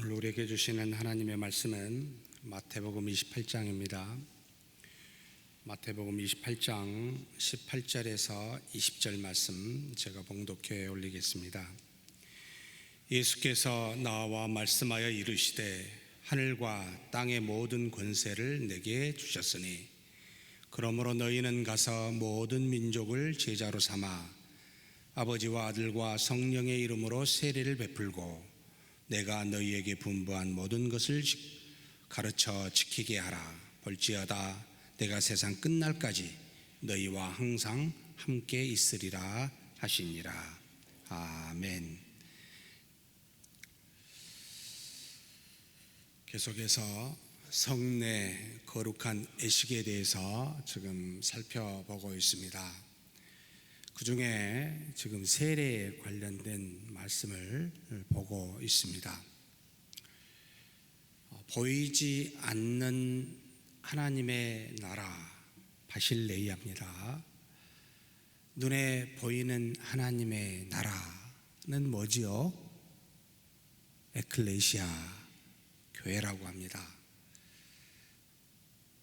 오늘 우리에게 주시는 하나님의 말씀은 마태복음 28장입니다. 마태복음 28장 18절에서 20절 말씀 제가 봉독해 올리겠습니다. 예수께서 나와 말씀하여 이르시되 하늘과 땅의 모든 권세를 내게 주셨으니 그러므로 너희는 가서 모든 민족을 제자로 삼아 아버지와 아들과 성령의 이름으로 세례를 베풀고 내가 너희에게 분부한 모든 것을 가르쳐 지키게 하라. 볼지어다 내가 세상 끝날까지 너희와 항상 함께 있으리라 하시니라. 아멘. 계속해서 성내 거룩한 애식에 대해서 지금 살펴보고 있습니다. 그 중에 지금 세례에 관련된 말씀을 보고 있습니다. 보이지 않는 하나님의 나라 바실레이아입니다. 눈에 보이는 하나님의 나라는 뭐지요? 에클레시아 교회라고 합니다.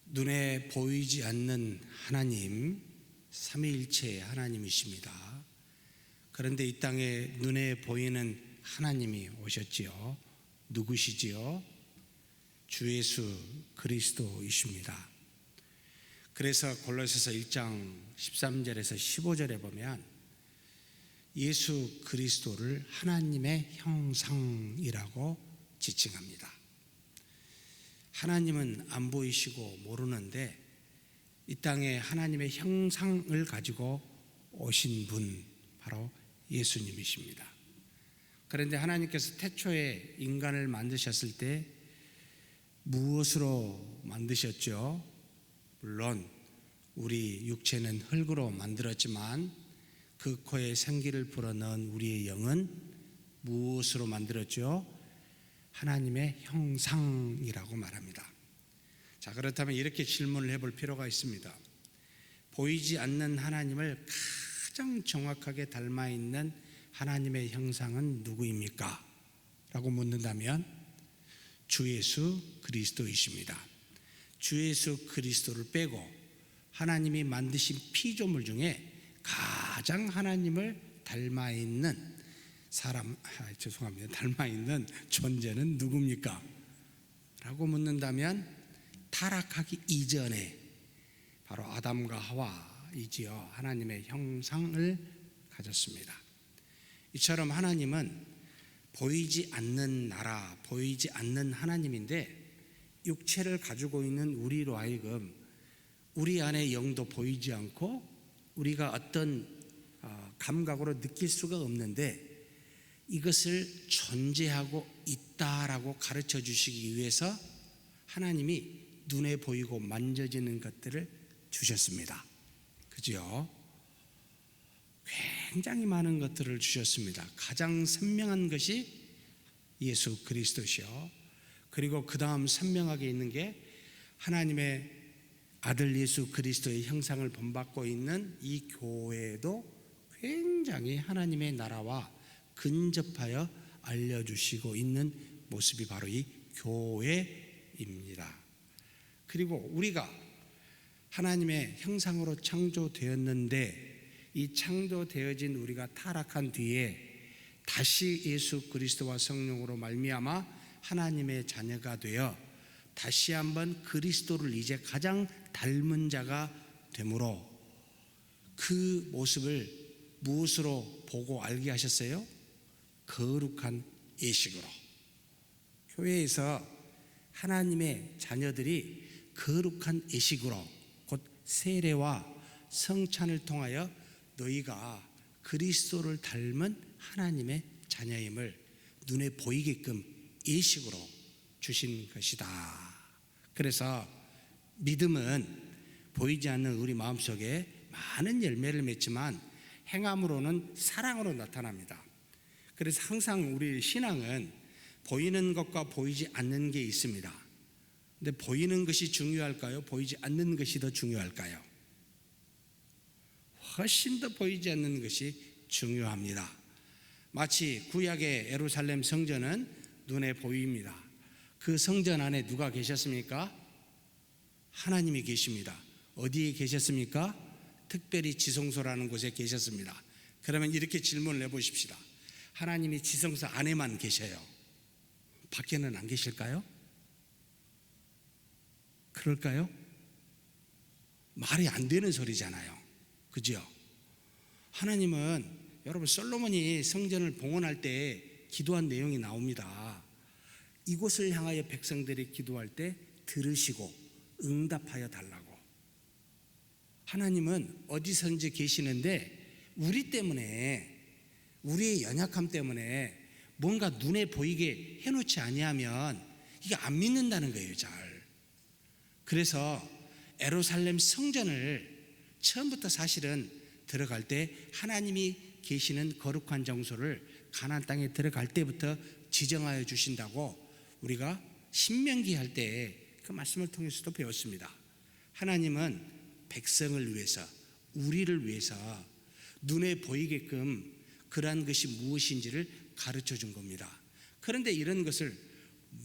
눈에 보이지 않는 하나님, 삼위일체의 하나님이십니다. 그런데 이 땅에 눈에 보이는 하나님이 오셨지요. 누구시지요? 주 예수 그리스도이십니다. 그래서 골로새서 1장 13절에서 15절에 보면 예수 그리스도를 하나님의 형상이라고 지칭합니다. 하나님은 안 보이시고 모르는데 이 땅에 하나님의 형상을 가지고 오신 분 바로 예수님이십니다. 그런데 하나님께서 태초에 인간을 만드셨을 때 무엇으로 만드셨죠? 물론 우리 육체는 흙으로 만들었지만 그 코에 생기를 불어넣은 우리의 영은 무엇으로 만들었죠? 하나님의 형상이라고 말합니다. 자, 그렇다면 이렇게 질문을 해볼 필요가 있습니다. 보이지 않는 하나님을 가장 정확하게 닮아 있는 하나님의 형상은 누구입니까? 라고 묻는다면 주 예수 그리스도이십니다. 주 예수 그리스도를 빼고 하나님이 만드신 피조물 중에 가장 하나님을 닮아 있는 닮아 있는 존재는 누굽니까? 라고 묻는다면 타락하기 이전에 바로 아담과 하와이지요. 하나님의 형상을 가졌습니다. 이처럼 하나님은 보이지 않는 나라, 보이지 않는 하나님인데 육체를 가지고 있는 우리로 하여금 우리 안에 영도 보이지 않고 우리가 어떤 감각으로 느낄 수가 없는데 이것을 존재하고 있다라고 가르쳐 주시기 위해서 하나님이 눈에 보이고 만져지는 것들을 주셨습니다. 그죠? 굉장히 많은 것들을 주셨습니다. 가장 선명한 것이 예수 그리스도시요. 그리고 그 다음 선명하게 있는 게 하나님의 아들 예수 그리스도의 형상을 본받고 있는 이 교회도 굉장히 하나님의 나라와 근접하여 알려주시고 있는 모습이 바로 이 교회입니다. 그리고 우리가 하나님의 형상으로 창조되었는데 이 창조되어진 우리가 타락한 뒤에 다시 예수 그리스도와 성령으로 말미암아 하나님의 자녀가 되어 다시 한번 그리스도를 이제 가장 닮은 자가 되므로 그 모습을 무엇으로 보고 알게 하셨어요? 거룩한 예식으로. 교회에서 하나님의 자녀들이 거룩한 예식으로 곧 세례와 성찬을 통하여 너희가 그리스도를 닮은 하나님의 자녀임을 눈에 보이게끔 예식으로 주신 것이다. 그래서 믿음은 보이지 않는 우리 마음속에 많은 열매를 맺지만 행함으로는 사랑으로 나타납니다. 그래서 항상 우리 신앙은 보이는 것과 보이지 않는 게 있습니다. 근데 보이는 것이 중요할까요? 보이지 않는 것이 더 중요할까요? 훨씬 더 보이지 않는 것이 중요합니다. 마치 구약의 예루살렘 성전은 눈에 보입니다. 그 성전 안에 누가 계셨습니까? 하나님이 계십니다. 어디에 계셨습니까? 특별히 지성소라는 곳에 계셨습니다. 그러면 이렇게 질문을 해보십시다. 하나님이 지성소 안에만 계셔요. 밖에는 안 계실까요? 그럴까요? 말이 안 되는 소리잖아요. 그죠? 하나님은 여러분 솔로몬이 성전을 봉헌할 때 기도한 내용이 나옵니다. 이곳을 향하여 백성들이 기도할 때 들으시고 응답하여 달라고. 하나님은 어디선지 계시는데 우리 때문에, 우리의 연약함 때문에 뭔가 눈에 보이게 해놓지 아니하면 이게 안 믿는다는 거예요. 잘. 그래서 예루살렘 성전을 처음부터 사실은 들어갈 때 하나님이 계시는 거룩한 장소를 가나안 땅에 들어갈 때부터 지정하여 주신다고 우리가 신명기 할 때 그 말씀을 통해서도 배웠습니다. 하나님은 백성을 위해서, 우리를 위해서 눈에 보이게끔 그러한 것이 무엇인지를 가르쳐 준 겁니다. 그런데 이런 것을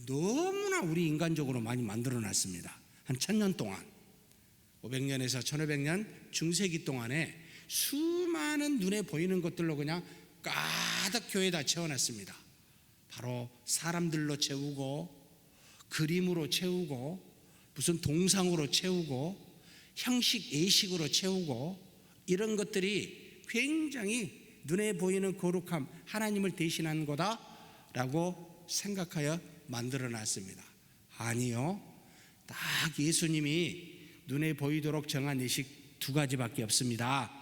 너무나 우리 인간적으로 많이 만들어 놨습니다. 한 1000년 동안, 500년에서 1500년 중세기 동안에 수많은 눈에 보이는 것들로 그냥 가득 교회에다 채워놨습니다. 바로 사람들로 채우고, 그림으로 채우고, 무슨 동상으로 채우고, 형식 예식으로 채우고, 이런 것들이 굉장히 눈에 보이는 거룩함, 하나님을 대신한 거다라고 생각하여 만들어놨습니다. 아니요, 딱 예수님이 눈에 보이도록 정한 예식 2가지밖에 없습니다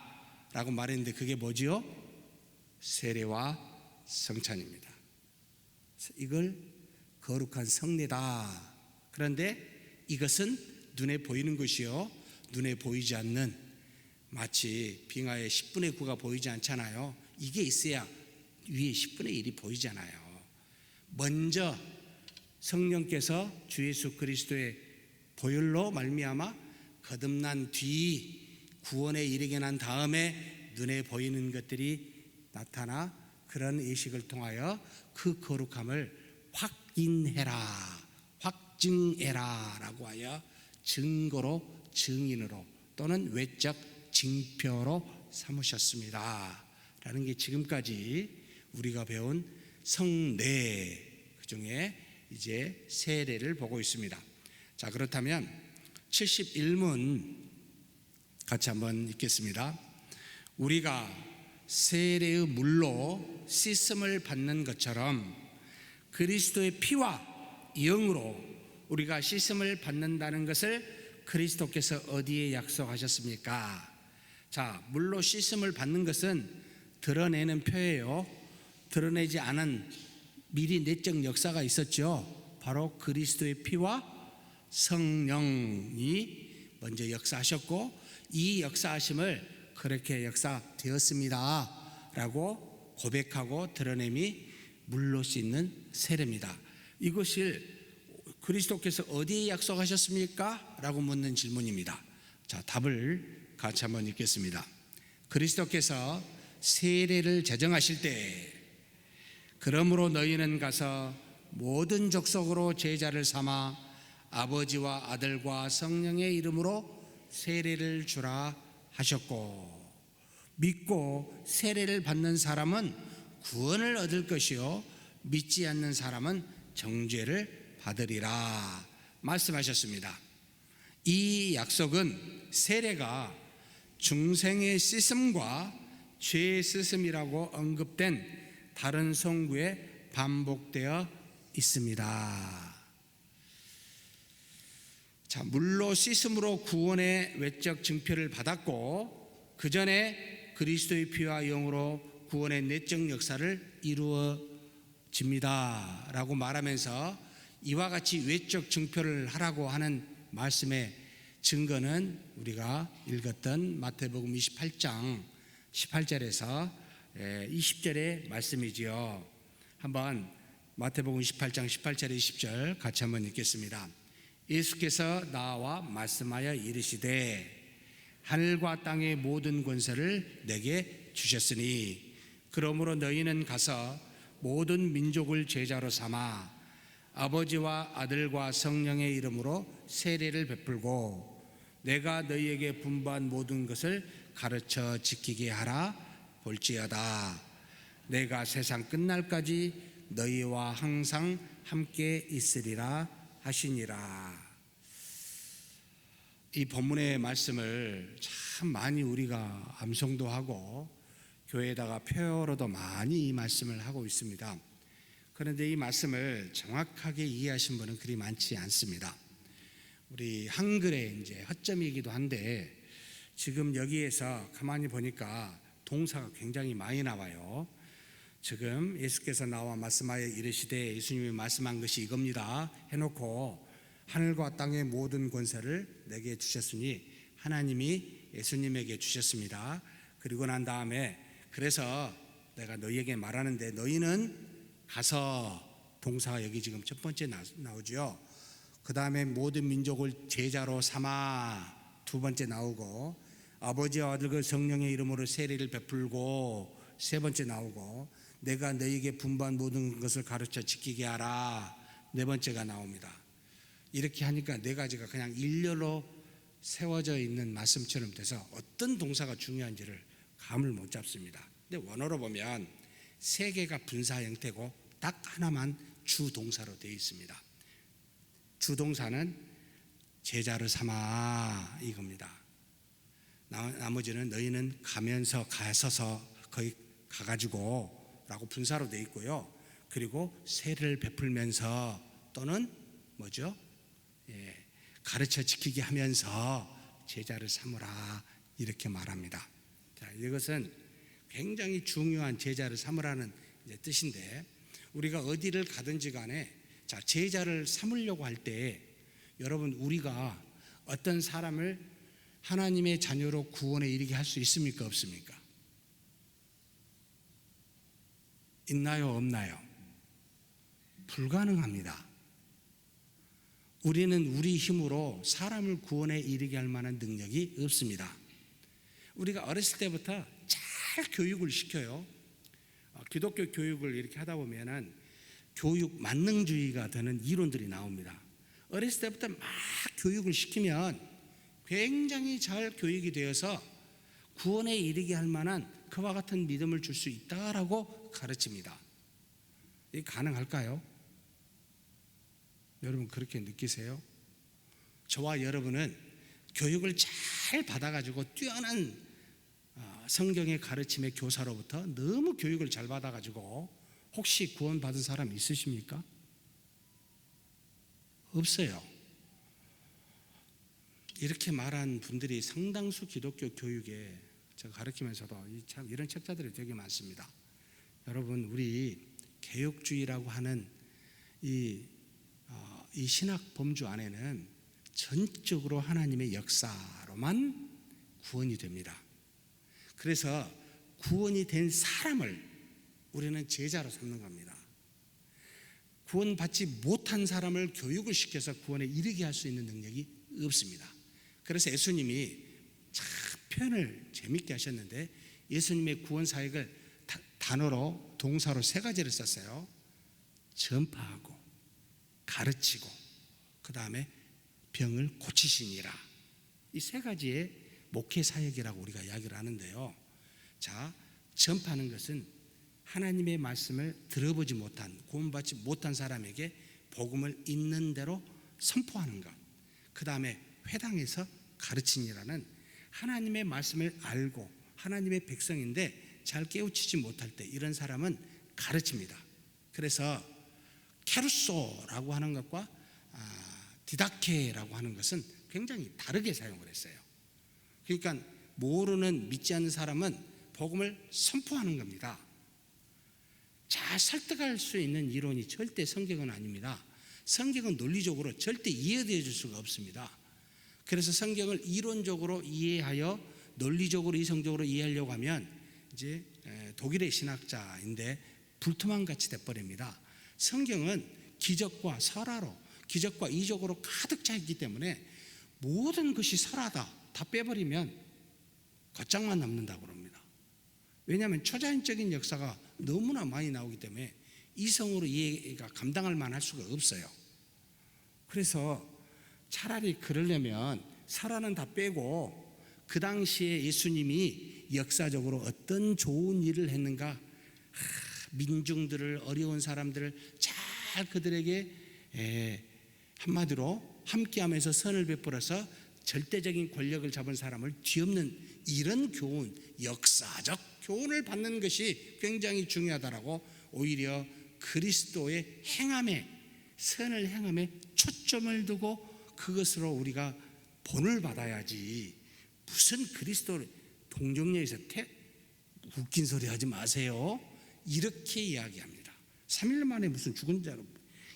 라고 말했는데 그게 뭐지요? 세례와 성찬입니다. 이걸 거룩한 성례다. 그런데 이것은 눈에 보이는 것이요, 눈에 보이지 않는, 마치 빙하의 10분의 9가 보이지 않잖아요. 이게 있어야 위에 10분의 1이 보이잖아요. 먼저 성령께서 주 예수 그리스도의 보혈로 말미암아 거듭난 뒤 구원에 이르게 난 다음에 눈에 보이는 것들이 나타나 그런 예식을 통하여 그 거룩함을 확증해라 라고 하여 증거로, 증인으로 또는 외적 징표로 삼으셨습니다 라는 게 지금까지 우리가 배운 성례, 그 중에 이제 세례를 보고 있습니다. 자, 그렇다면 71문 같이 한번 읽겠습니다. 우리가 세례의 물로 씻음을 받는 것처럼 그리스도의 피와 영으로 우리가 씻음을 받는다는 것을 그리스도께서 어디에 약속하셨습니까? 자, 물로 씻음을 받는 것은 드러내는 표예요. 드러내지 않은 미리 내적 역사가 있었죠. 바로 그리스도의 피와 성령이 먼저 역사하셨고, 이 역사하심을 그렇게 역사되었습니다 라고 고백하고 드러냄이 물로 씻는 세례입니다. 이것을 그리스도께서 어디에 약속하셨습니까? 라고 묻는 질문입니다. 자, 답을 같이 한번 읽겠습니다. 그리스도께서 세례를 제정하실 때, 그러므로 너희는 가서 모든 족속으로 제자를 삼아 아버지와 아들과 성령의 이름으로 세례를 주라 하셨고, 믿고 세례를 받는 사람은 구원을 얻을 것이요 믿지 않는 사람은 정죄를 받으리라 말씀하셨습니다. 이 약속은 세례가 중생의 씻음과 죄의 씻음이라고 언급된 다른 성구에 반복되어 있습니다. 자, 물로 씻음으로 구원의 외적 증표를 받았고, 그 전에 그리스도의 피와 영으로 구원의 내적 역사를 이루어집니다 라고 말하면서 이와 같이 외적 증표를 하라고 하는 말씀의 증거는 우리가 읽었던 마태복음 28장 18절에서 20절의 말씀이지요. 한번 마태복음 28장 18절에 20절 같이 한번 읽겠습니다. 예수께서 나와 말씀하여 이르시되 하늘과 땅의 모든 권세를 내게 주셨으니 그러므로 너희는 가서 모든 민족을 제자로 삼아 아버지와 아들과 성령의 이름으로 세례를 베풀고 내가 너희에게 분부한 모든 것을 가르쳐 지키게 하라. 볼지어다 내가 세상 끝날까지 너희와 항상 함께 있으리라 하시니라. 이 본문의 말씀을 참 많이 우리가 암송도 하고 교회에다가 표어로도 많이 이 말씀을 하고 있습니다. 그런데 이 말씀을 정확하게 이해하신 분은 그리 많지 않습니다. 우리 한글의 이제 허점이기도 한데 지금 여기에서 가만히 보니까 동사가 굉장히 많이 나와요. 지금 예수께서 나와 말씀하여 이르시되 예수님이 말씀한 것이 이겁니다 해놓고 하늘과 땅의 모든 권세를 내게 주셨으니 하나님이 예수님에게 주셨습니다. 그리고 난 다음에 그래서 내가 너희에게 말하는데 너희는 가서, 동사가 여기 지금 첫 번째 나오죠. 그 다음에 모든 민족을 제자로 삼아 두 번째 나오고 아버지와 아들과 성령의 이름으로 세례를 베풀고 세 번째 나오고 내가 너희에게 분부한 모든 것을 가르쳐 지키게 하라 네 번째가 나옵니다. 이렇게 하니까 네 가지가 그냥 일렬로 세워져 있는 말씀처럼 돼서 어떤 동사가 중요한지를 감을 못 잡습니다. 근데 원어로 보면 세 개가 분사 형태고 딱 하나만 주동사로 되어 있습니다. 주동사는 제자를 삼아 이겁니다. 나머지는 너희는 가면서 가서서 거기 가가지고 라고 분사로 되어 있고요. 그리고 세례를 베풀면서 또는 뭐죠? 가르쳐 지키게 하면서 제자를 삼으라 이렇게 말합니다. 자, 이것은 굉장히 중요한 제자를 삼으라는 뜻인데 우리가 어디를 가든지 간에 자, 제자를 삼으려고 할 때 여러분 우리가 어떤 사람을 하나님의 자녀로 구원에 이르게 할 수 있습니까? 없습니까? 있나요? 없나요? 불가능합니다. 우리는 우리 힘으로 사람을 구원에 이르게 할 만한 능력이 없습니다. 우리가 어렸을 때부터 잘 교육을 시켜요. 기독교 교육을 이렇게 하다 보면은 교육 만능주의가 되는 이론들이 나옵니다. 어렸을 때부터 막 교육을 시키면 굉장히 잘 교육이 되어서 구원에 이르게 할 만한 그와 같은 믿음을 줄 수 있다라고 가르칩니다. 이게 가능할까요? 여러분 그렇게 느끼세요? 저와 여러분은 교육을 잘 받아가지고 뛰어난 성경의 가르침의 교사로부터 너무 교육을 잘 받아가지고 혹시 구원받은 사람 있으십니까? 없어요. 이렇게 말한 분들이 상당수 기독교 교육에 제가 가르치면서도 참 이런 책자들이 되게 많습니다. 여러분 우리 개혁주의라고 하는 이 신학 범주 안에는 전적으로 하나님의 역사로만 구원이 됩니다. 그래서 구원이 된 사람을 우리는 제자로 삼는 겁니다. 구원받지 못한 사람을 교육을 시켜서 구원에 이르게 할 수 있는 능력이 없습니다. 그래서 예수님이 참 표현을 재밌게 하셨는데 예수님의 구원 사역을 단어로 동사로 세 가지를 썼어요. 전파하고 가르치고 그 다음에 병을 고치시니라. 이 세 가지의 목회 사역이라고 우리가 이야기를 하는데요. 자, 전파하는 것은 하나님의 말씀을 들어보지 못한, 구원받지 못한 사람에게 복음을 있는 대로 선포하는 것. 그 다음에 회당에서 가르치니라는 하나님의 말씀을 알고 하나님의 백성인데 잘 깨우치지 못할 때 이런 사람은 가르칩니다. 그래서 케루소라고 하는 것과 디다케라고 하는 것은 굉장히 다르게 사용을 했어요. 그러니까 모르는 믿지 않는 사람은 복음을 선포하는 겁니다. 잘 설득할 수 있는 이론이 절대 성경은 아닙니다. 성경은 논리적으로 절대 이해되어 줄 수가 없습니다. 그래서 성경을 이론적으로 이해하여 논리적으로 이성적으로 이해하려고 하면 이제 독일의 신학자인데 불트만 같이 돼버립니다. 성경은 기적과 설화로, 기적과 이적으로 가득 차 있기 때문에 모든 것이 설화다 다 빼버리면 겉장만 남는다고 합니다. 왜냐하면 초자연적인 역사가 너무나 많이 나오기 때문에 이성으로 이해가 감당할 만할 수가 없어요. 그래서 차라리 그러려면 설화는 다 빼고 그 당시에 예수님이 역사적으로 어떤 좋은 일을 했는가, 민중들을, 어려운 사람들을 잘 그들에게 한마디로 함께하면서 선을 베풀어서 절대적인 권력을 잡은 사람을 뒤엎는 이런 교훈, 역사적 교훈을 받는 것이 굉장히 중요하다라고 오히려 그리스도의 행함에, 선을 행함에 초점을 두고 그것으로 우리가 본을 받아야지, 무슨 그리스도를 동정녀에서 웃긴 소리 하지 마세요, 이렇게 이야기합니다. 3일 만에 무슨 죽은 자로,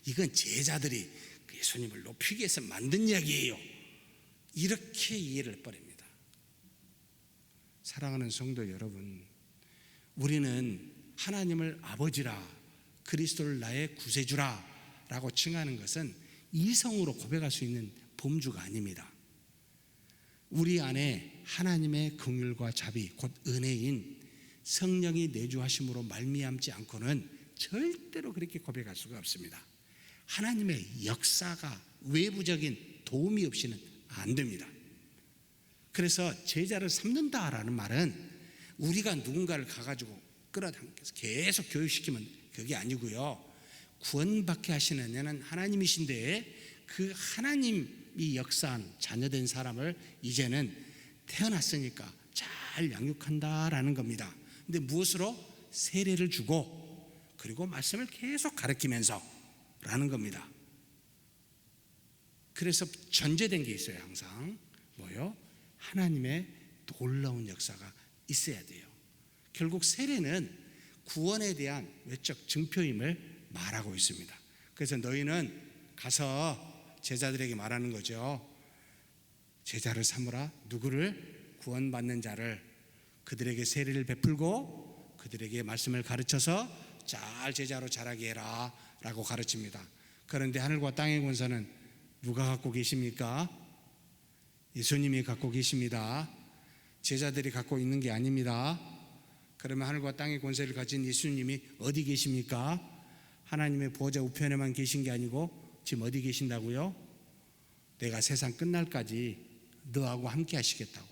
이건 제자들이 예수님을 높이기 위해서 만든 이야기예요, 이렇게 이해를 버립니다. 사랑하는 성도 여러분, 우리는 하나님을 아버지라, 그리스도를 나의 구세주라 라고 칭하는 것은 이성으로 고백할 수 있는 범주가 아닙니다. 우리 안에 하나님의 긍휼과 자비, 곧 은혜인 성령이 내주하심으로 말미암지 않고는 절대로 그렇게 고백할 수가 없습니다. 하나님의 역사가 외부적인 도움이 없이는 안 됩니다. 그래서 제자를 삼는다라는 말은 우리가 누군가를 가가지고 끌어당겨서 계속 교육시키면 그게 아니고요, 구원받게 하시는 이는 하나님이신데 그 하나님이 역사한 자녀된 사람을 이제는 태어났으니까 잘 양육한다라는 겁니다. 근데 무엇으로? 세례를 주고 그리고 말씀을 계속 가르치면서 라는 겁니다. 그래서 전제된 게 있어요. 항상 뭐요? 하나님의 놀라운 역사가 있어야 돼요. 결국 세례는 구원에 대한 외적 증표임을 말하고 있습니다. 그래서 너희는 가서 제자들에게 말하는 거죠. 제자를 삼으라. 누구를? 구원받는 자를. 그들에게 세례를 베풀고 그들에게 말씀을 가르쳐서 잘 제자로 자라게 해라 라고 가르칩니다. 그런데 하늘과 땅의 권세는 누가 갖고 계십니까? 예수님이 갖고 계십니다. 제자들이 갖고 있는 게 아닙니다. 그러면 하늘과 땅의 권세를 가진 예수님이 어디 계십니까? 하나님의 보좌 우편에만 계신 게 아니고 지금 어디 계신다고요? 내가 세상 끝날까지 너하고 함께 하시겠다고,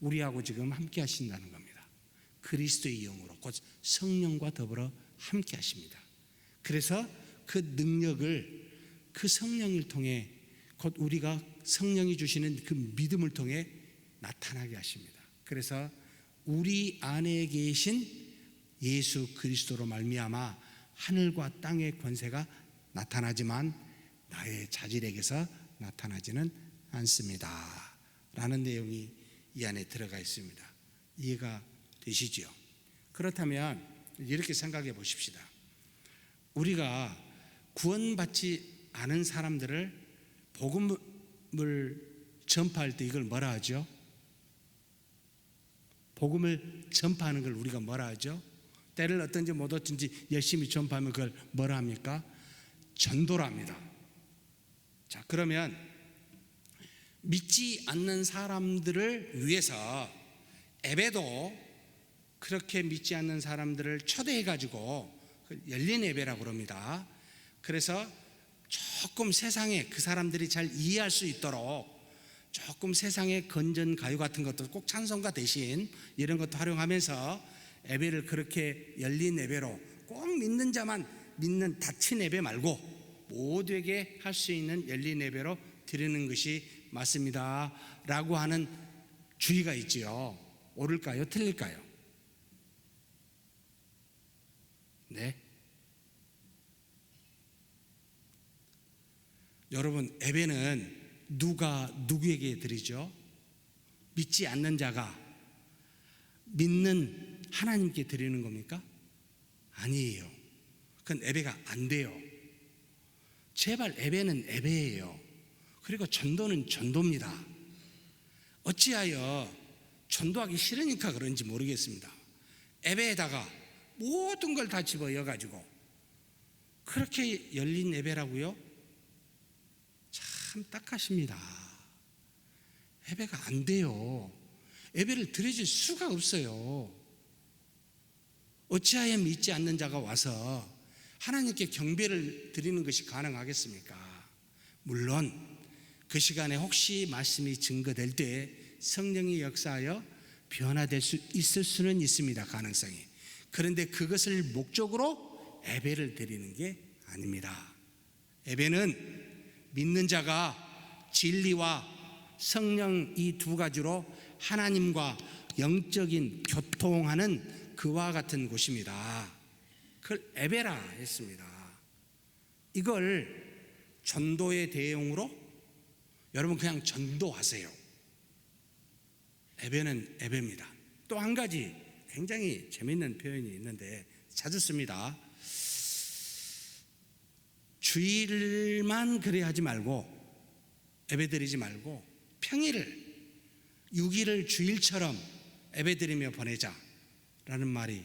우리하고 지금 함께 하신다는 겁니다. 그리스도의 영으로, 곧 성령과 더불어 함께 하십니다. 그래서 그 능력을 그 성령을 통해, 곧 우리가 성령이 주시는 그 믿음을 통해 나타나게 하십니다. 그래서 우리 안에 계신 예수 그리스도로 말미암아 하늘과 땅의 권세가 나타나지만 나의 자질에게서 나타나지는 않습니다 라는 내용이 이 안에 들어가 있습니다. 이해가 되시죠? 그렇다면 이렇게 생각해 보십시다. 우리가 구원받지 않은 사람들을 복음을 전파할 때 이걸 뭐라 하죠? 복음을 전파하는 걸 우리가 뭐라 하죠? 때를 어떤지 못 어떤지 열심히 전파하면 그걸 뭐라 합니까? 전도라 합니다. 자, 그러면 믿지 않는 사람들을 위해서 예배도 그렇게 믿지 않는 사람들을 초대해가지고 열린 예배라고 그럽니다. 그래서 조금 세상에 그 사람들이 잘 이해할 수 있도록 조금 세상의 건전 가요 같은 것도, 꼭 찬송가 대신 이런 것도 활용하면서 예배를 그렇게 열린 예배로, 꼭 믿는 자만 믿는 닫힌 예배 말고 모두에게 할 수 있는 열린 예배로 드리는 것이 맞습니다 라고 하는 주의가 있지요. 옳을까요? 틀릴까요? 네. 여러분, 예배는 누가 누구에게 드리죠? 믿지 않는 자가 믿는 하나님께 드리는 겁니까? 아니에요. 그건 예배가 안 돼요. 제발, 예배는 예배예요. 그리고 전도는 전도입니다. 어찌하여 전도하기 싫으니까 그런지 모르겠습니다. 예배에다가 모든 걸 다 집어넣어가지고 그렇게 열린 예배라고요? 참 딱하십니다. 예배가 안 돼요. 예배를 드려질 수가 없어요. 어찌하여 믿지 않는 자가 와서 하나님께 경배를 드리는 것이 가능하겠습니까? 물론 그 시간에 혹시 말씀이 증거될 때 성령이 역사하여 변화될 수 있을 수는 있습니다. 가능성이. 그런데 그것을 목적으로 예배를 드리는 게 아닙니다. 예배는 믿는 자가 진리와 성령 이 두 가지로 하나님과 영적인 교통하는 그와 같은 곳입니다. 그걸 예배라 했습니다. 이걸 전도의 대용으로 여러분 그냥 전도하세요. 예배는 예배입니다. 또 한 가지 굉장히 재미있는 표현이 있는데 자주 씁니다. 주일만 그래 하지 말고, 예배 드리지 말고 평일을 6일을 주일처럼 예배 드리며 보내자 라는 말이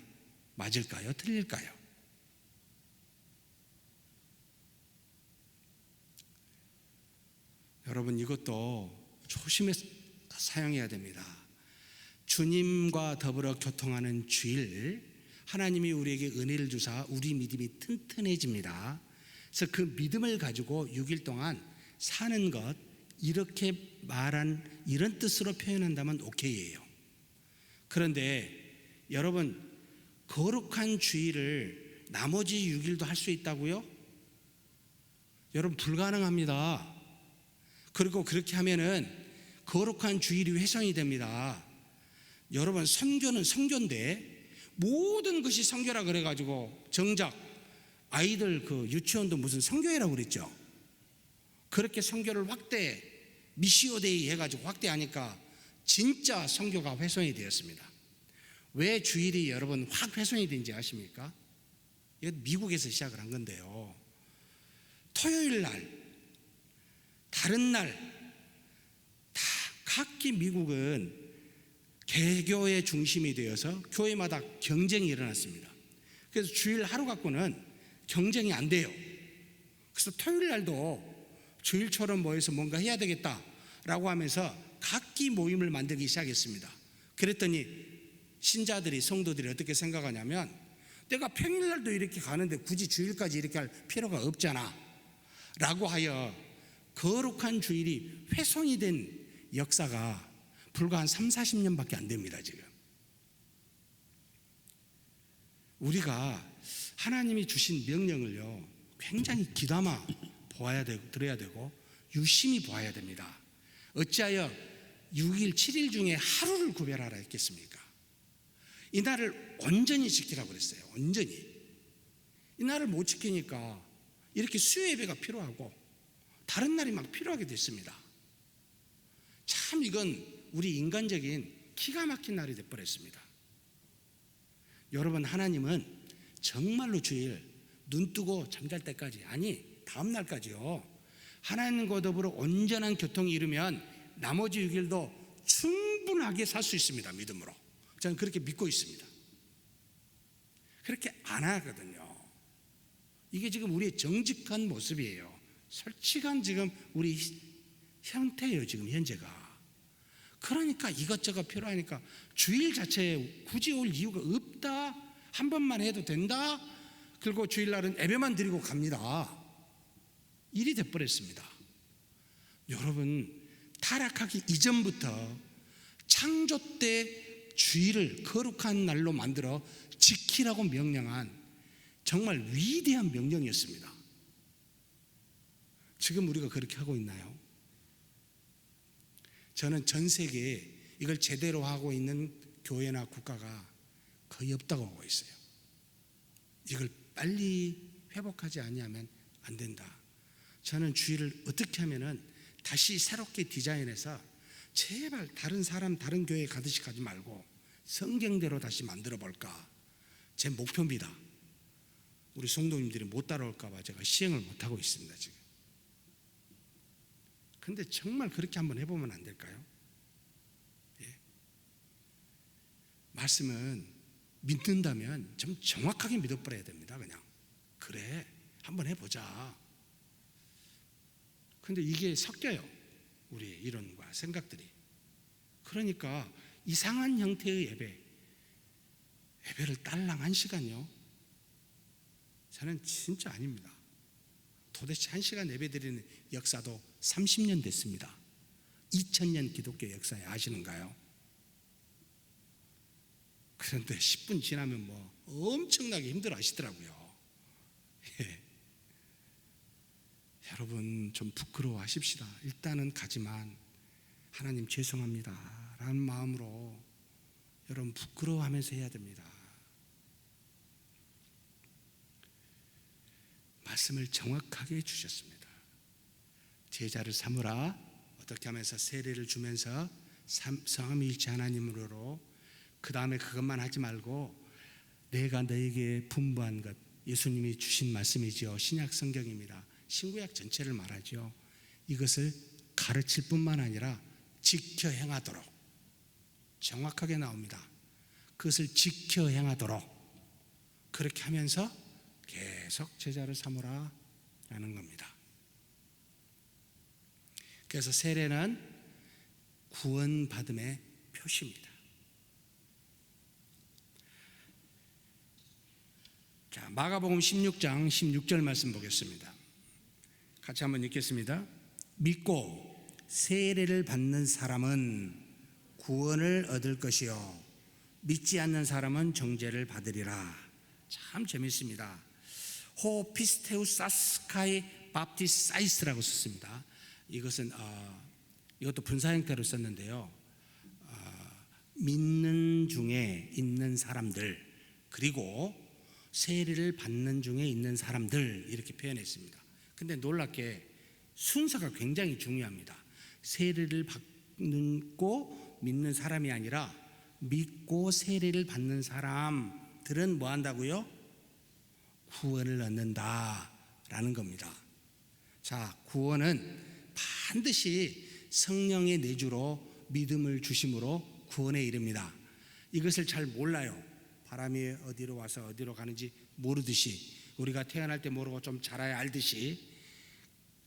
맞을까요? 틀릴까요? 여러분 이것도 조심해서 사용해야 됩니다. 주님과 더불어 교통하는 주일, 하나님이 우리에게 은혜를 주사 우리 믿음이 튼튼해집니다. 그래서 그 믿음을 가지고 6일 동안 사는 것, 이렇게 말한 이런 뜻으로 표현한다면 오케이예요. 그런데 여러분 거룩한 주일을 나머지 6일도 할 수 있다고요? 여러분 불가능합니다. 그리고 그렇게 하면은 거룩한 주일이 훼손이 됩니다. 여러분 선교는 선교인데 모든 것이 선교라 그래가지고 정작 아이들 그 유치원도 무슨 선교회라고 그랬죠. 그렇게 선교를 확대 미시오데이 해가지고 확대하니까 진짜 선교가 훼손이 되었습니다. 왜 주일이 여러분 확 훼손이 된지 아십니까? 이거 미국에서 시작을 한 건데요. 토요일 날, 다른 날 다 각기 미국은 개교의 중심이 되어서 교회마다 경쟁이 일어났습니다. 그래서 주일 하루 갖고는 경쟁이 안 돼요. 그래서 토요일 날도 주일처럼 모여서 뭔가 해야 되겠다라고 하면서 각기 모임을 만들기 시작했습니다. 그랬더니 신자들이, 성도들이 어떻게 생각하냐면 내가 평일날도 이렇게 가는데 굳이 주일까지 이렇게 할 필요가 없잖아 라고 하여 거룩한 주일이 훼손이 된 역사가 불과 한 30-40년밖에 안 됩니다. 지금 우리가 하나님이 주신 명령을요 굉장히 귀담아 보아야 되고 들어야 되고 유심히 보아야 됩니다. 어찌하여 6일 7일 중에 하루를 구별하라 했겠습니까? 이 날을 온전히 지키라고 그랬어요. 온전히. 이 날을 못 지키니까 이렇게 수요 예배가 필요하고 다른 날이 막 필요하게 됐습니다. 참 이건 우리 인간적인 기가 막힌 날이 돼버렸습니다. 여러분 하나님은 정말로 주일 눈 뜨고 잠잘 때까지, 아니 다음 날까지요, 하나님과 더불어 온전한 교통이 이루면 나머지 6일도 충분하게 살 수 있습니다. 믿음으로 저는 그렇게 믿고 있습니다. 그렇게 안 하거든요. 이게 지금 우리의 정직한 모습이에요. 솔직한 지금 우리 형태예요. 지금 현재가. 그러니까 이것저것 필요하니까 주일 자체에 굳이 올 이유가 없다, 한 번만 해도 된다, 그리고 주일날은 예배만 드리고 갑니다. 일이 돼버렸습니다. 여러분 타락하기 이전부터 창조 때 주일을 거룩한 날로 만들어 지키라고 명령한 정말 위대한 명령이었습니다. 지금 우리가 그렇게 하고 있나요? 저는 전 세계에 이걸 제대로 하고 있는 교회나 국가가 거의 없다고 보고 있어요. 이걸 빨리 회복하지 아니하면 안 된다. 저는 주일을 어떻게 하면은 다시 새롭게 디자인해서 제발 다른 사람 다른 교회 가듯이 가지 말고 성경대로 다시 만들어 볼까, 제 목표입니다. 우리 성도님들이 못 따라올까 봐 제가 시행을 못 하고 있습니다. 지금. 근데 정말 그렇게 한번 해보면 안 될까요? 예. 말씀은 믿는다면 좀 정확하게 믿어버려야 됩니다. 그냥 그래 한번 해보자. 근데 이게 섞여요. 우리의 이론과 생각들이. 그러니까 이상한 형태의 예배를 딸랑 1시간요 저는 진짜 아닙니다. 도대체 1시간 예배드리는 역사도 30년 됐습니다. 2000년 기독교 역사에 아시는가요? 그런데 10분 지나면 뭐 엄청나게 힘들어 하시더라고요. 예. 여러분 좀 부끄러워하십시다. 일단은 가지만 하나님 죄송합니다 라는 마음으로 여러분 부끄러워하면서 해야 됩니다. 말씀을 정확하게 주셨습니다. 제자를 삼으라. 어떻게 하면서 세례를 주면서 성삼위일체 하나님으로, 그 다음에 그것만 하지 말고 내가 너에게 분부한 것, 예수님이 주신 말씀이죠. 신약 성경입니다. 신구약 전체를 말하죠. 이것을 가르칠 뿐만 아니라 지켜 행하도록, 정확하게 나옵니다. 그것을 지켜 행하도록, 그렇게 하면서 계속 제자를 삼으라 라는 겁니다. 그래서 세례는 구원받음의 표시입니다. 자, 마가복음 16장 16절 말씀 보겠습니다. 같이 한번 읽겠습니다. 믿고 세례를 받는 사람은 구원을 얻을 것이요 믿지 않는 사람은 정죄를 받으리라. 참 재밌습니다. 호 피스테우사스카이 밥티사이스라고 썼습니다. 이것은 이것도 분사 형태로 썼는데요. 믿는 중에 있는 사람들, 그리고 세례를 받는 중에 있는 사람들, 이렇게 표현했습니다. 근데 놀랍게 순서가 굉장히 중요합니다. 세례를 받고 믿는 사람이 아니라 믿고 세례를 받는 사람들은 뭐 한다고요? 구원을 얻는다라는 겁니다. 자, 구원은 반드시 성령의 내주로 믿음을 주심으로 구원에 이릅니다. 이것을 잘 몰라요. 바람이 어디로 와서 어디로 가는지 모르듯이, 우리가 태어날 때 모르고 좀 자라야 알듯이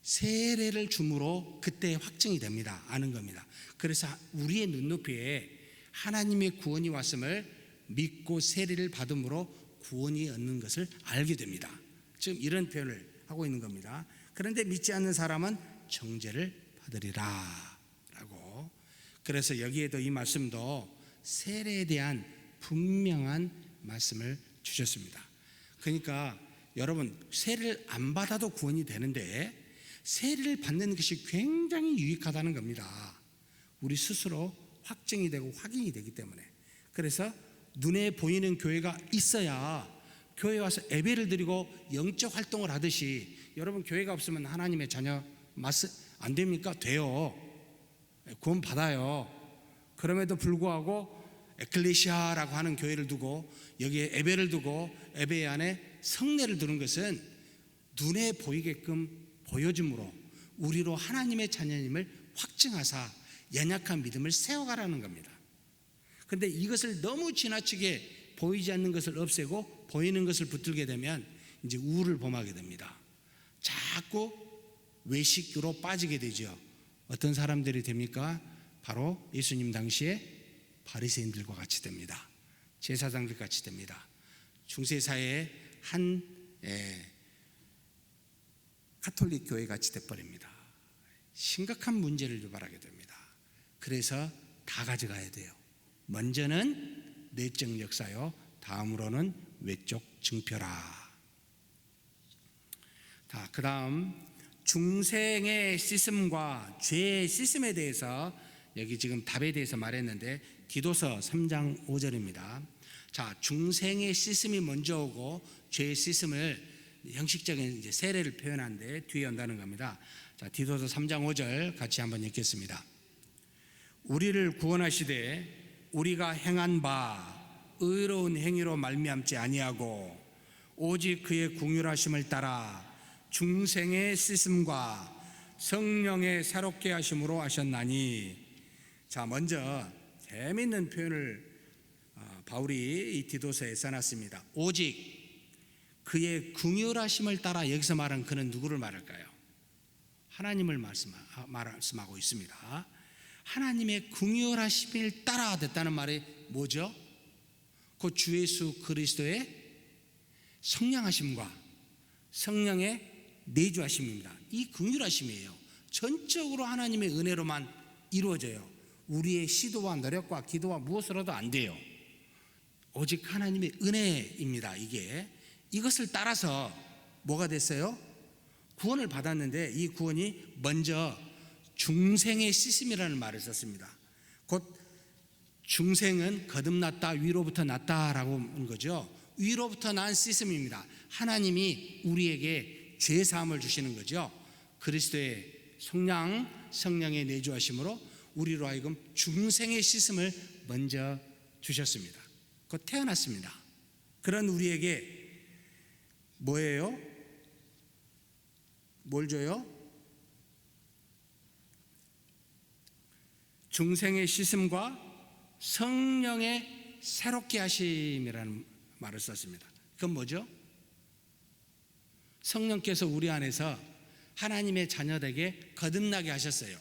세례를 줌으로 그때 확증이 됩니다. 아는 겁니다. 그래서 우리의 눈높이에 하나님의 구원이 왔음을 믿고 세례를 받음으로 구원이 얻는 것을 알게 됩니다. 지금 이런 표현을 하고 있는 겁니다. 그런데 믿지 않는 사람은 정죄를 받으리라 라고. 그래서 여기에도 이 말씀도 세례에 대한 분명한 말씀을 주셨습니다. 그러니까 여러분, 세례를 안 받아도 구원이 되는데 세례를 받는 것이 굉장히 유익하다는 겁니다. 우리 스스로 확증이 되고 확인이 되기 때문에. 그래서 눈에 보이는 교회가 있어야 교회 와서 예배를 드리고 영적 활동을 하듯이, 여러분 교회가 없으면 하나님의 자녀 안 됩니까? 돼요. 구원 받아요. 그럼에도 불구하고 에클레시아라고 하는 교회를 두고 여기에 예배를 두고 예배 안에 성례를 두는 것은 눈에 보이게끔 보여줌으로 우리로 하나님의 자녀님을 확증하사 연약한 믿음을 세워가라는 겁니다. 그런데 이것을 너무 지나치게 보이지 않는 것을 없애고 보이는 것을 붙들게 되면 이제 우를 범하게 됩니다. 자꾸 외식으로 빠지게 되죠. 어떤 사람들이 됩니까? 바로 예수님 당시에 바리새인들과 같이 됩니다. 제사장들 같이 됩니다. 중세사회의 한 가톨릭 교회 같이 돼버립니다. 심각한 문제를 유발하게 됩니다. 그래서 다 가져가야 돼요. 먼저는 내적 역사요, 다음으로는 외적 증표라. 자, 그 다음 중생의 시슴과 죄의 시슴에 대해서 여기 지금 답에 대해서 말했는데 디도서 3장 5절입니다. 자, 중생의 시슴이 먼저 오고 죄의 시슴을 형식적인 이제 세례를 표현하는데 뒤에 온다는 겁니다. 자, 디도서 3장 5절 같이 한번 읽겠습니다. 우리를 구원하시되 우리가 행한 바 의로운 행위로 말미암지 아니하고 오직 그의 긍휼하심을 따라 중생의 씻음과 성령의 새롭게 하심으로 하셨나니. 자, 먼저 재미있는 표현을 바울이 이 디도서에 써놨습니다. 오직 그의 긍휼하심을 따라. 여기서 말한 그는 누구를 말할까요? 하나님을 말씀하고 있습니다. 하나님의 긍휼하심을 따라 됐다는 말이 뭐죠? 그 주 예수 그리스도의 성량하심과 성령의 내주하심입니다. 이 긍휼하심이에요. 전적으로 하나님의 은혜로만 이루어져요. 우리의 시도와 노력과 기도와 무엇으로도 안 돼요. 오직 하나님의 은혜입니다. 이것을 따라서 뭐가 됐어요? 구원을 받았는데 이 구원이 먼저 중생의 씻음이라는 말을 썼습니다. 곧 중생은 거듭났다, 위로부터 났다라고 한 거죠. 위로부터 난 씻음입니다. 하나님이 우리에게 죄사함을 주시는 거죠. 그리스도의 성령의 내주하심으로 우리로 하여금 중생의 씻음을 먼저 주셨습니다. 곧 태어났습니다. 그런 우리에게 뭐예요? 뭘 줘요? 중생의 씻음과 성령의 새롭게 하심이라는 말을 썼습니다. 그건 뭐죠? 성령께서 우리 안에서 하나님의 자녀되게 거듭나게 하셨어요.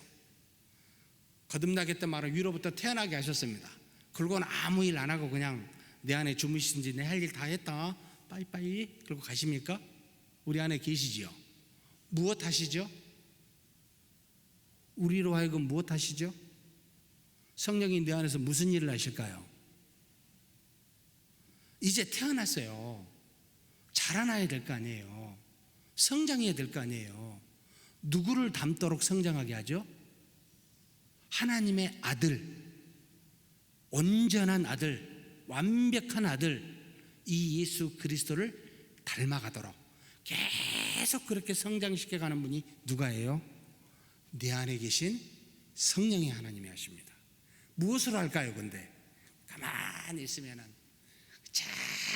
거듭나게 했던 말은 위로부터 태어나게 하셨습니다. 그러고는 아무 일 안 하고 그냥 내 안에 주무시든지 내 할 일 다 했다 빠이빠이 그러고 가십니까? 우리 안에 계시지요. 무엇 하시죠? 우리로 하여금 무엇 하시죠? 성령이 내 안에서 무슨 일을 하실까요? 이제 태어났어요. 자라나야 될 거 아니에요. 성장해야 될 거 아니에요. 누구를 닮도록 성장하게 하죠? 하나님의 아들, 온전한 아들, 완벽한 아들, 이 예수 그리스도를 닮아가도록 계속 그렇게 성장시켜가는 분이 누가예요? 내 안에 계신 성령의 하나님이 하십니다. 무엇으로 할까요? 근데 가만히 있으면은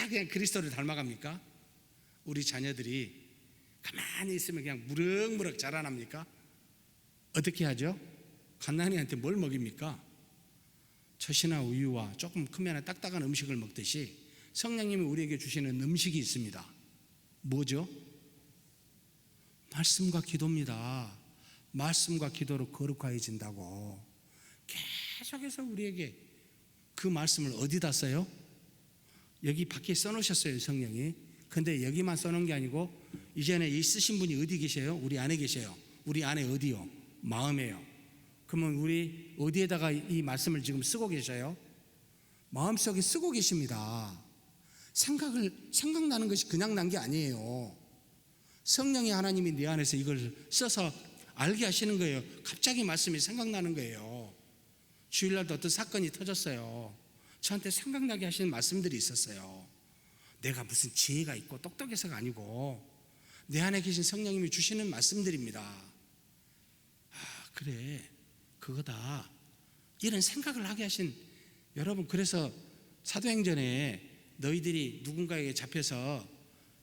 그냥 그리스도를 닮아갑니까? 우리 자녀들이 가만히 있으면 그냥 무럭무럭 자라납니까? 어떻게 하죠? 갓난이한테 뭘 먹입니까? 젖이나 우유와 조금 크면 딱딱한 음식을 먹듯이 성령님이 우리에게 주시는 음식이 있습니다. 뭐죠? 말씀과 기도입니다. 말씀과 기도로 거룩해진다고 계속해서 우리에게 그 말씀을 어디다 써요? 여기 밖에 써놓으셨어요, 성령이. 근데 여기만 써놓은 게 아니고 이전에 이 쓰신 분이 어디 계세요? 우리 안에 계세요. 우리 안에 어디요? 마음에요. 그러면 우리 어디에다가 이 말씀을 지금 쓰고 계셔요? 마음속에 쓰고 계십니다. 생각나는 것이 그냥 난 게 아니에요. 성령이 하나님이 내 안에서 이걸 써서 알게 하시는 거예요. 갑자기 말씀이 생각나는 거예요. 주일날도 어떤 사건이 터졌어요. 저한테 생각나게 하시는 말씀들이 있었어요. 내가 무슨 지혜가 있고 똑똑해서가 아니고 내 안에 계신 성령님이 주시는 말씀들입니다. 그래, 그거다. 이런 생각을 하게 하신 여러분, 그래서 사도행전에 너희들이 누군가에게 잡혀서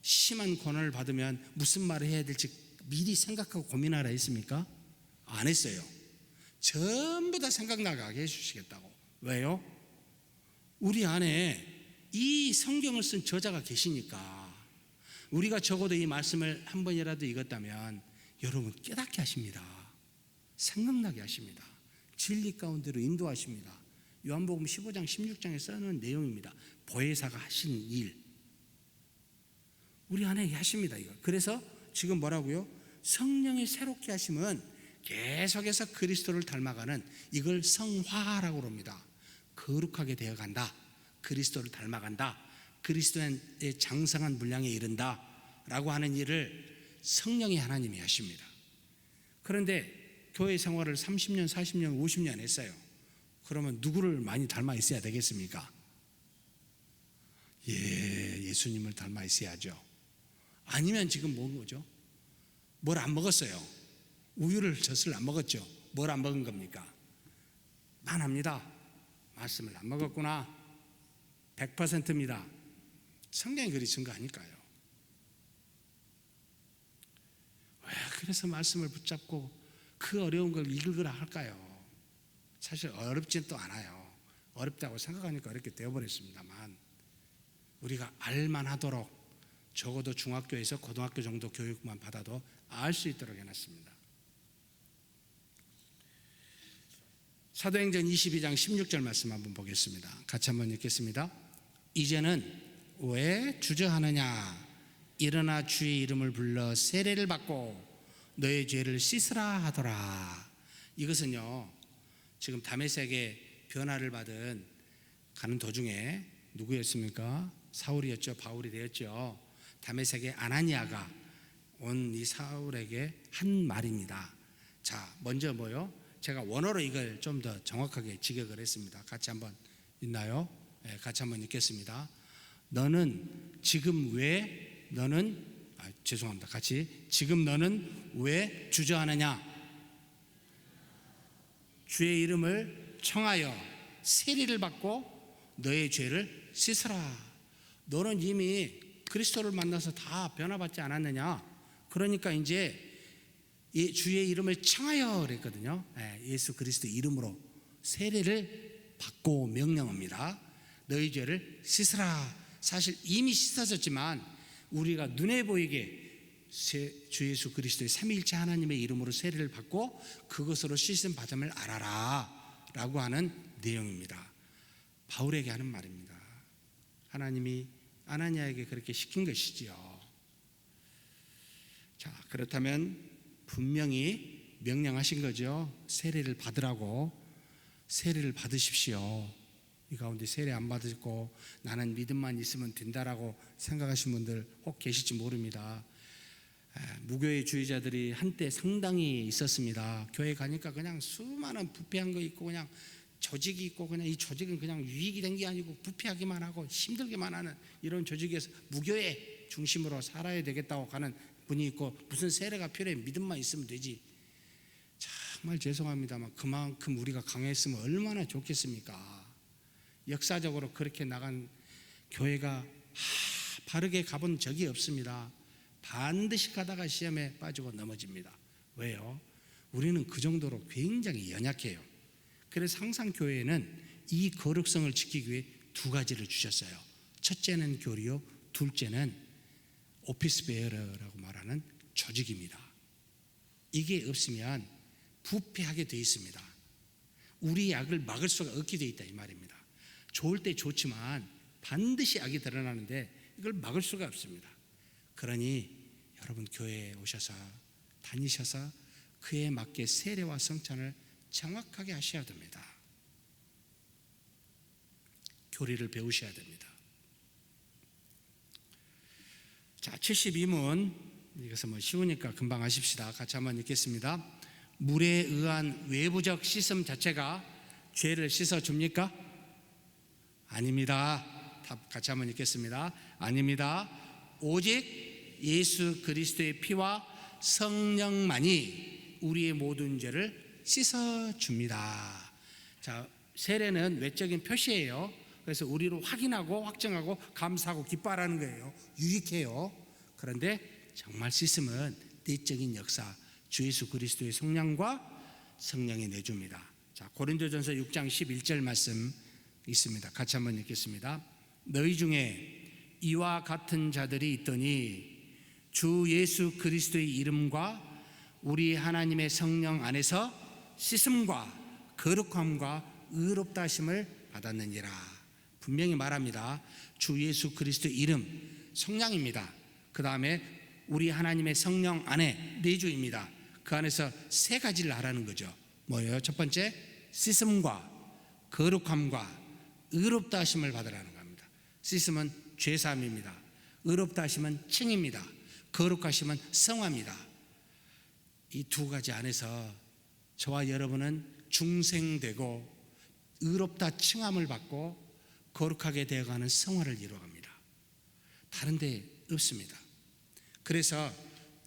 심한 고난을 받으면 무슨 말을 해야 될지 미리 생각하고 고민하라 했습니까? 안 했어요. 전부 다 생각나게 해주시겠다고. 왜요? 우리 안에 이 성경을 쓴 저자가 계시니까. 우리가 적어도 이 말씀을 한 번이라도 읽었다면 여러분 깨닫게 하십니다. 생각나게 하십니다. 진리 가운데로 인도하십니다. 요한복음 15장 16장에 써놓은 내용입니다. 보혜사가 하신 일 우리 안에 하십니다. 이거. 그래서 지금 뭐라고요? 성령의 새롭게 하심은 계속해서 그리스도를 닮아가는, 이걸 성화라고 합니다. 거룩하게 되어간다, 그리스도를 닮아간다, 그리스도의 장성한 분량에 이른다 라고 하는 일을 성령의 하나님이 하십니다. 그런데 교회 생활을 30년, 40년, 50년 했어요. 그러면 누구를 많이 닮아 있어야 되겠습니까? 예수님을 닮아 있어야죠. 아니면 지금 뭔 거죠? 뭘 안 먹었어요. 우유를 젖을 안 먹었죠. 뭘 안 먹은 겁니까? 만합니다. 말씀을 안 먹었구나. 100%입니다. 성경이 그리 쓴 거 아닐까요? 왜 그래서 말씀을 붙잡고 그 어려운 걸 읽으라 할까요? 사실 어렵진 또 않아요. 어렵다고 생각하니까 어렵게 되어버렸습니다만 우리가 알만하도록 적어도 중학교에서 고등학교 정도 교육만 받아도 알 수 있도록 해놨습니다. 사도행전 22장 16절 말씀 한번 보겠습니다. 같이 한번 읽겠습니다. 이제는 왜 주저하느냐? 일어나 주의 이름을 불러 세례를 받고 너의 죄를 씻으라 하더라. 이것은요, 지금 다메섹에 변화를 받은 가는 도중에 누구였습니까? 사울이었죠. 바울이 되었죠. 다메섹의 아나니아가 온 이 사울에게 한 말입니다. 자, 먼저 뭐요? 제가 원어로 이걸 좀 더 정확하게 직역을 했습니다. 같이 한번 있나요? 네, 같이 한번 읽겠습니다. 너는 지금 왜 너는 죄송합니다. 같이 지금 너는 왜 주저하느냐? 주의 이름을 청하여 세리를 받고 너의 죄를 씻으라. 너는 이미 그리스도를 만나서 다 변화받지 않았느냐? 그러니까 이제 주의 이름을 청하여 그랬거든요. 예수 그리스도 이름으로 세례를 받고 명령합니다. 너희 죄를 씻으라. 사실 이미 씻어졌지만 우리가 눈에 보이게 주 예수 그리스도의 삼위일체 하나님의 이름으로 세례를 받고 그것으로 씻음 받음을 알아라 라고 하는 내용입니다. 바울에게 하는 말입니다. 하나님이 아나니아에게 그렇게 시킨 것이지요. 자, 그렇다면 분명히 명령하신 거죠. 세례를 받으라고. 세례를 받으십시오. 이 가운데 세례 안 받고 나는 믿음만 있으면 된다라고 생각하시는 분들 혹 계실지 모릅니다. 무교의 주의자들이 한때 상당히 있었습니다. 교회 가니까 그냥 수많은 부패한 거 있고 그냥 조직이 있고 그냥 이 조직은 그냥 유익이 된 게 아니고 부패하기만 하고 힘들게만 하는 이런 조직에서 무교의 중심으로 살아야 되겠다고 가는 분이 있고 무슨 세례가 필요해? 믿음만 있으면 되지. 정말 죄송합니다만 그만큼 우리가 강했으면 얼마나 좋겠습니까? 역사적으로 그렇게 나간 교회가 바르게 가본 적이 없습니다. 반드시 가다가 시험에 빠지고 넘어집니다. 왜요? 우리는 그 정도로 굉장히 연약해요. 그래서 항상 교회에는 이 거룩성을 지키기 위해 두 가지를 주셨어요. 첫째는 교리요, 둘째는 오피스 베어러라고 말하는 조직입니다. 이게 없으면 부패하게 되어 있습니다. 우리 악을 막을 수가 없게 되어 있다 이 말입니다. 좋을 때 좋지만 반드시 악이 드러나는데 이걸 막을 수가 없습니다. 그러니 여러분 교회에 오셔서 다니셔서 그에 맞게 세례와 성찬을 정확하게 하셔야 됩니다. 교리를 배우셔야 됩니다. 자, 72문 이것은 뭐 쉬우니까 금방 하십시다. 같이 한번 읽겠습니다. 물에 의한 외부적 씻음 자체가 죄를 씻어줍니까? 아닙니다. 같이 한번 읽겠습니다. 아닙니다. 오직 예수 그리스도의 피와 성령만이 우리의 모든 죄를 씻어줍니다. 자, 세례는 외적인 표시예요. 그래서 우리로 확인하고 확정하고 감사하고 기뻐하라는 거예요. 유익해요. 그런데 정말 씻음은 내적인 역사, 주 예수 그리스도의 성령과 성령이 내줍니다. 자, 고린도전서 6장 11절 말씀 있습니다. 같이 한번 읽겠습니다. 너희 중에 이와 같은 자들이 있더니 주 예수 그리스도의 이름과 우리 하나님의 성령 안에서 씻음과 거룩함과 의롭다 하심을 받았느니라. 분명히 말합니다. 주 예수 그리스도의 이름 성령입니다. 그 다음에 우리 하나님의 성령 안에 내주입니다. 그 안에서 세 가지를 하라는 거죠. 뭐예요? 첫 번째, 씻음과 거룩함과 의롭다 하심을 받으라는 겁니다. 씻음은 죄사함입니다. 의롭다 하심은 칭입니다. 거룩하심은 성화입니다. 이 두 가지 안에서 저와 여러분은 중생되고 의롭다 칭함을 받고 거룩하게 되어가는 성화를 이루어갑니다. 다른 데 없습니다. 그래서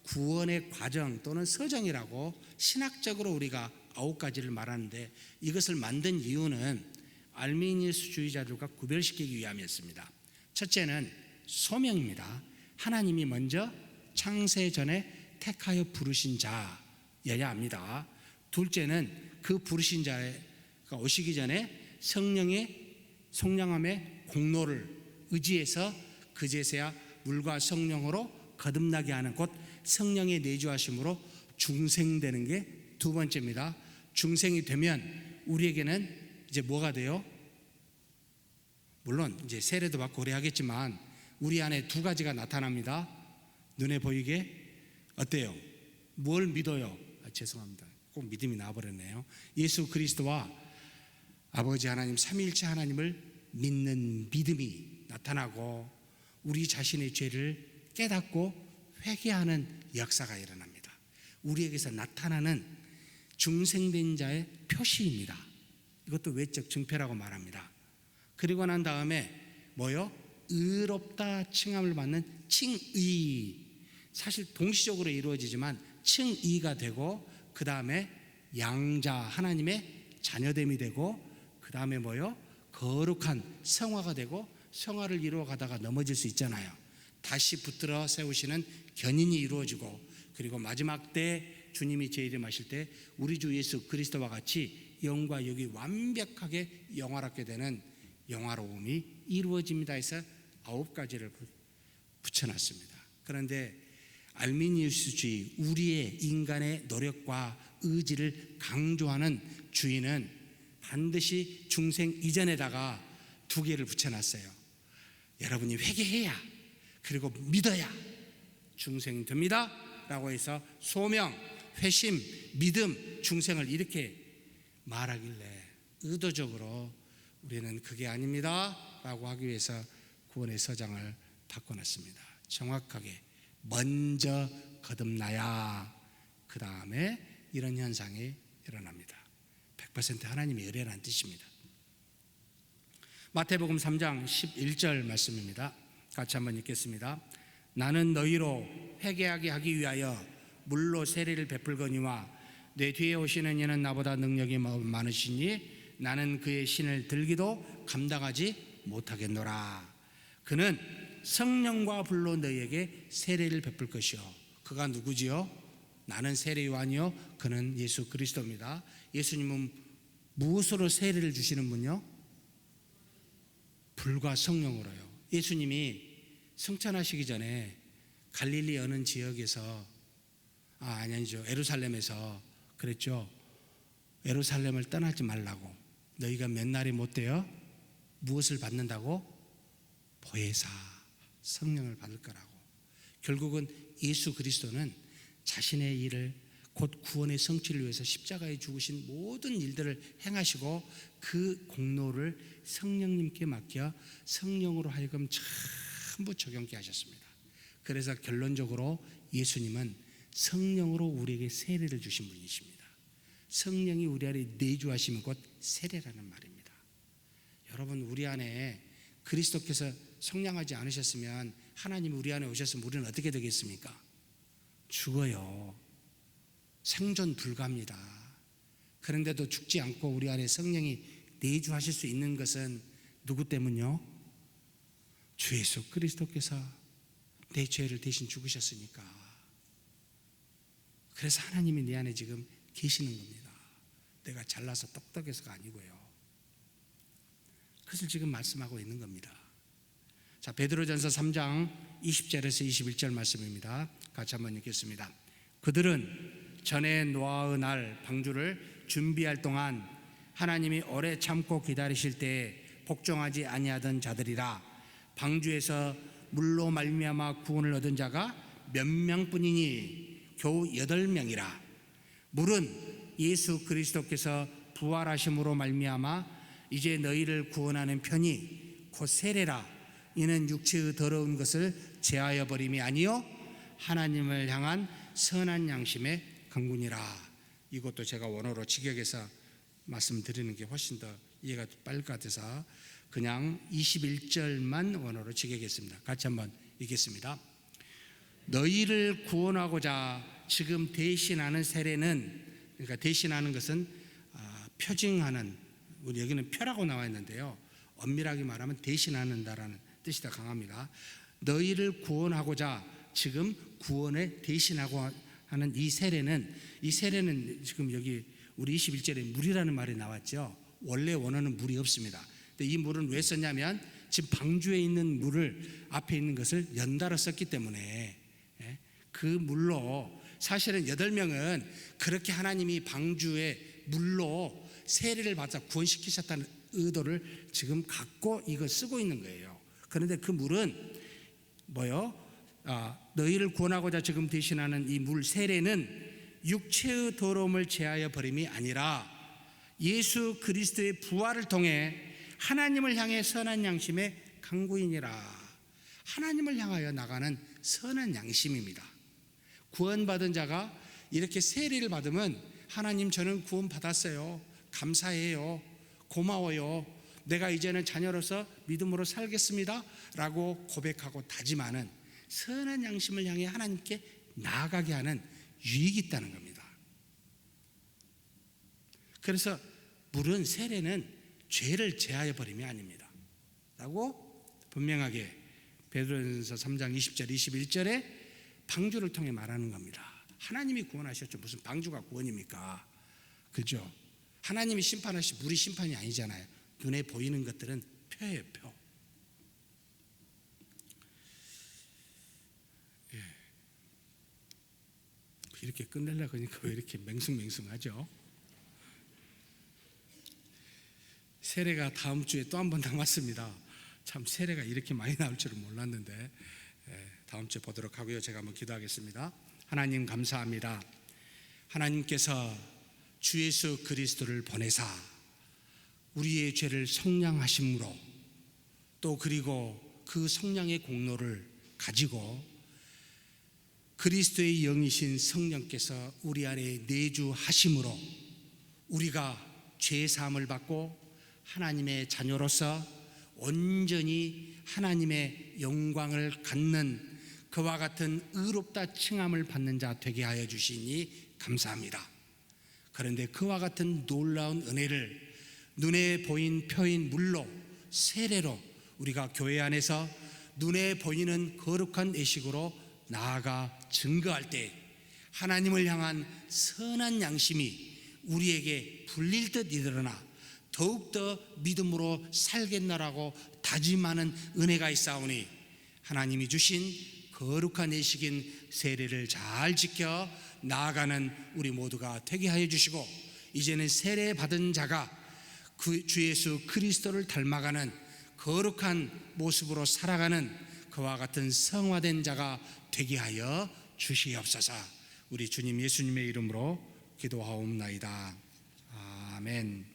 구원의 과정 또는 서정이라고 신학적으로 우리가 9가지를 말하는데 이것을 만든 이유는 알미니우스주의자들과 구별시키기 위함이었습니다. 첫째는 소명입니다. 하나님이 먼저 창세 전에 택하여 부르신 자여야 합니다. 둘째는 그 부르신 자가 오시기 전에 성령의 성령함의 공로를 의지해서 그제서야 물과 성령으로 거듭나게 하는 곧 성령의 내주하심으로 중생되는 게 두 번째입니다. 중생이 되면 우리에게는 이제 뭐가 돼요? 물론 이제 세례도 받고 그래 하겠지만 우리 안에 두 가지가 나타납니다. 눈에 보이게 어때요? 뭘 믿어요? 죄송합니다. 꼭 믿음이 나와버렸네요. 예수 그리스도와 아버지 하나님 삼위일체 하나님을 믿는 믿음이 나타나고 우리 자신의 죄를 깨닫고 회개하는 역사가 일어납니다. 우리에게서 나타나는 중생된 자의 표시입니다. 이것도 외적 증표라고 말합니다. 그리고 난 다음에 뭐요? 의롭다 칭함을 받는 칭의, 사실 동시적으로 이루어지지만 칭의가 되고 그 다음에 양자 하나님의 자녀됨이 되고 그 다음에 뭐요? 거룩한 성화가 되고 성화를 이루어 가다가 넘어질 수 있잖아요. 다시 붙들어 세우시는 견인이 이루어지고 그리고 마지막 때 주님이 재림하실 때 우리 주 예수 그리스도와 같이 영과 육이 완벽하게 영화롭게 되는 영화로움이 이루어집니다 해서 9가지를 붙여놨습니다. 그런데 알미니우스주의, 우리의 인간의 노력과 의지를 강조하는 주의는 반드시 중생 이전에다가 2개를 붙여놨어요. 여러분이 회개해야 그리고 믿어야 중생 됩니다 라고 해서 소명, 회심, 믿음, 중생을 이렇게 말하길래 의도적으로 우리는 그게 아닙니다 라고 하기 위해서 구원의 서장을 바꿔놨습니다. 정확하게 먼저 거듭나야 그 다음에 이런 현상이 일어납니다. 100% 하나님의 의뢰라는 뜻입니다. 마태복음 3장 11절 말씀입니다. 같이 한번 읽겠습니다. 나는 너희로 회개하게 하기 위하여 물로 세례를 베풀거니와 내 뒤에 오시는 이는 나보다 능력이 많으시니 나는 그의 신을 들기도 감당하지 못하겠노라. 그는 성령과 불로 너희에게 세례를 베풀 것이요. 그가 누구지요? 나는 세례 요한이요 그는 예수 그리스도입니다. 예수님은 무엇으로 세례를 주시는 분요? 불과 성령으로요. 예수님이 승천하시기 전에 갈릴리 어느 지역에서 아니죠, 예루살렘에서 그랬죠. 예루살렘을 떠나지 말라고. 너희가 몇 날이 못 되어 무엇을 받는다고? 보혜사, 성령을 받을 거라고. 결국은 예수 그리스도는 자신의 일을 곧 구원의 성취를 위해서 십자가에 죽으신 모든 일들을 행하시고 그 공로를 성령님께 맡겨 성령으로 하여금 전부 적용케 하셨습니다. 그래서 결론적으로 예수님은 성령으로 우리에게 세례를 주신 분이십니다. 성령이 우리 안에 내주하시면 곧 세례라는 말입니다. 여러분, 우리 안에 그리스도께서 성량하지 않으셨으면, 하나님이 우리 안에 오셨으면 우리는 어떻게 되겠습니까? 죽어요. 생존 불가합니다. 그런데도 죽지 않고 우리 안에 성령이 내주하실 수 있는 것은 누구 때문요? 주 예수 그리스도께서 내 죄를 대신 죽으셨으니까. 그래서 하나님이 내 안에 지금 계시는 겁니다. 내가 잘나서 똑똑해서가 아니고요. 그것을 지금 말씀하고 있는 겁니다. 자, 베드로전서 3장 20절에서 21절 말씀입니다. 같이 한번 읽겠습니다. 그들은 전에 노아의 날 방주를 준비할 동안 하나님이 오래 참고 기다리실 때에 복종하지 아니하던 자들이라. 방주에서 물로 말미암아 구원을 얻은 자가 몇 명뿐이니 겨우 8명이라. 물은 예수 그리스도께서 부활하심으로 말미암아 이제 너희를 구원하는 편이 곧 세례라. 이는 육체의 더러운 것을 제하여 버림이 아니요 하나님을 향한 선한 양심의 강군이라. 이것도 제가 원어로 직역해서 말씀드리는 게 훨씬 더 이해가 빠를 것 같아서 그냥 21절만 원어로 직역했습니다. 같이 한번 읽겠습니다. 너희를 구원하고자 지금 대신하는 세례는, 그러니까 대신하는 것은 표징하는, 우리 여기는 표라고 나와 있는데요, 엄밀하게 말하면 대신하는다라는 뜻이 더 강합니다. 너희를 구원하고자 지금 구원에 대신하고 하는 이 세례는 지금 여기 우리 21절에 물이라는 말이 나왔죠. 원래 원어는 물이 없습니다. 근데 이 물은 왜 썼냐면 지금 방주에 있는 물을 앞에 있는 것을 연달아 썼기 때문에 그 물로, 사실은 8명은 그렇게 하나님이 방주에 물로 세례를 받아 구원시키셨다는 의도를 지금 갖고 이걸 쓰고 있는 거예요. 그런데 그 물은 뭐요? 너희를 구원하고자 지금 대신하는 이 물 세례는 육체의 더러움을 제하여 버림이 아니라 예수 그리스도의 부활을 통해 하나님을 향해 선한 양심의 강구인이라. 하나님을 향하여 나가는 선한 양심입니다. 구원받은 자가 이렇게 세례를 받으면 하나님, 저는 구원받았어요, 감사해요, 고마워요, 내가 이제는 자녀로서 믿음으로 살겠습니다 라고 고백하고 다짐하는 선한 양심을 향해 하나님께 나아가게 하는 유익이 있다는 겁니다. 그래서 물은, 세례는 죄를 제하여 버림이 아닙니다 라고 분명하게 베드로전서 3장 20절 21절에 방주를 통해 말하는 겁니다. 하나님이 구원하셨죠. 무슨 방주가 구원입니까? 그죠? 하나님이 심판하시, 물이 심판이 아니잖아요. 눈에 보이는 것들은 표예요, 표. 예. 이렇게 끝내려고 하니까 왜 이렇게 맹숭맹숭하죠? 세례가 다음 주에 또 한 번 남았습니다. 참 세례가 이렇게 많이 나올 줄은 몰랐는데, 다음 주에 보도록 하고요. 제가 한번 기도하겠습니다. 하나님 감사합니다. 하나님께서 주 예수 그리스도를 보내사 우리의 죄를 속량하심으로, 또 그리고 그 속량의 공로를 가지고 그리스도의 영이신 성령께서 우리 안에 내주하심으로 우리가 죄 사함을 받고 하나님의 자녀로서 온전히 하나님의 영광을 갖는 그와 같은 의롭다 칭함을 받는 자 되게 하여 주시니 감사합니다. 그런데 그와 같은 놀라운 은혜를 눈에 보인 표인 물로, 세례로 우리가 교회 안에서 눈에 보이는 거룩한 의식으로 나아가 증거할 때 하나님을 향한 선한 양심이 우리에게 불릴 듯 일어나 더욱더 믿음으로 살겠나라고 다짐하는 은혜가 있사오니 하나님이 주신 거룩한 예식인 세례를 잘 지켜 나아가는 우리 모두가 되게 하여 주시고, 이제는 세례 받은 자가 그 주 예수 그리스도를 닮아가는 거룩한 모습으로 살아가는 그와 같은 성화된 자가 되게 하여 주시옵소서. 우리 주님 예수님의 이름으로 기도하옵나이다. 아멘.